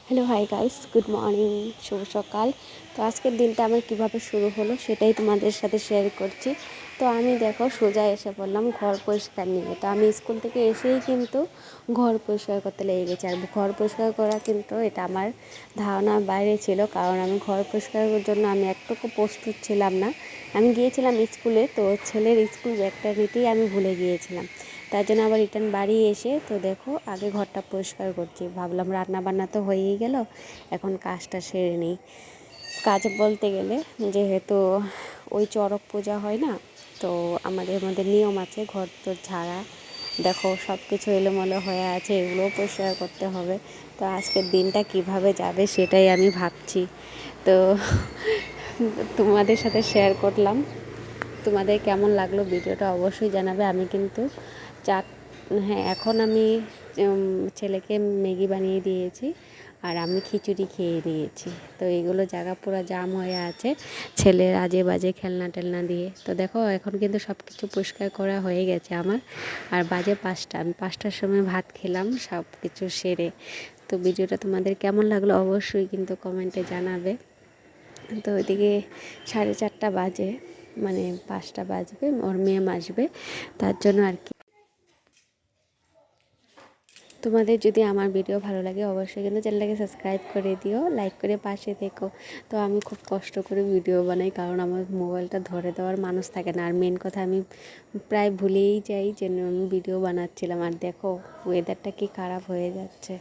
Hello hi guys, good morning, শুভ সকাল। তো আজকের দিনটা আমার কিভাবে শুরু হলো সেটাই তোমাদের সাথে শেয়ার করছি। তো আমি দেখো সোজা এসে পড়লাম ঘর পরিষ্কার নিয়ে। তো আমি স্কুল থেকে এসেই কিন্তু ঘর পরিষ্কার করতে লেগে গেছি। আর ঘর পরিষ্কার করা কিন্তু এটা আমার ধারণার বাইরে ছিল, কারণ আমি ঘর পরিষ্কারের জন্য আমি একটুকু প্রস্তুত ছিলাম না। আমি গিয়েছিলাম স্কুলে, তো ছেলের স্কুল ব্যাগটা নিতেই আমি ভুলে গিয়েছিলাম। তার জন্য আবার রিটার্ন বাড়ি এসে তো দেখো আগে ঘরটা পরিষ্কার করছি। ভাবলাম রান্না বান্না তো হয়েই গেল, এখন কাজটা সেরে নিই। কাজ বলতে গেলে, যেহেতু ওই চড়ক পূজা হয় না, তো আমাদের মধ্যে নিয়ম আছে ঘর তো ঝাড়া। দেখো সব কিছু এলোমেলো হয়ে আছে, এগুলোও পরিষ্কার করতে হবে। তো আজকের দিনটা কিভাবে যাবে সেটাই আমি ভাবছি। তো তোমাদের সাথে শেয়ার করলাম। তোমাদের কেমন লাগলো ভিডিওটা অবশ্যই জানাবে। আমি কিন্তু চা, হ্যাঁ, এখন আমি ছেলেকে ম্যাগি বানিয়ে দিয়েছি আর আমি খিচুড়ি খেয়ে নিয়েছি। তো এগুলো জায়গা পুরো জাম হয়ে আছে ছেলের আজে বাজে খেলনা টেলনা দিয়ে। তো দেখো এখন কিন্তু সব কিছু পরিষ্কার করা হয়ে গেছে আমার। আর বাজে 5টা, আমি 5টার সময় ভাত খেলাম সব কিছু সেরে। তো ভিডিওটা তোমাদের কেমন লাগলো অবশ্যই কিন্তু কমেন্টে জানাবে। তো ওইদিকে 4:30 বাজে, মানে 5টা বাজবে, ওর মেম আসবে, তার জন্য আর কি। তোমাদের যদি আমার ভিডিও ভালো লাগে অবশ্যই কিন্তু চ্যানেলটাকে সাবস্ক্রাইব করে দিও, লাইক করে পাশে থেকো। তো আমি খুব কষ্ট করে ভিডিও বানাই, কারণ আমার মোবাইলটা ধরে দেওয়ার মানুষ থাকে না। আর মেন কথা, আমি প্রায় ভুলেই যাই যে আমি ভিডিও বানাচ্ছিলাম। আর দেখো ওয়েদারটা কি খারাপ হয়ে যাচ্ছে,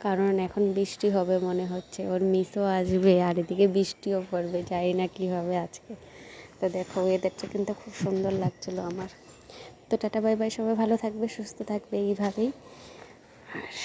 কারণ এখন বৃষ্টি হবে মনে হচ্ছে, ওর মিসও আসবে আর এদিকে বৃষ্টিও পড়বে, জানি না কী হবে আজকে। তো দেখো ওয়েদারটা কিন্তু খুব সুন্দর লাগছিলো আমার। তো টাটা বাই বাই, সবাই ভালো থাকবে, সুস্থ থাকবে এইভাবেই। আর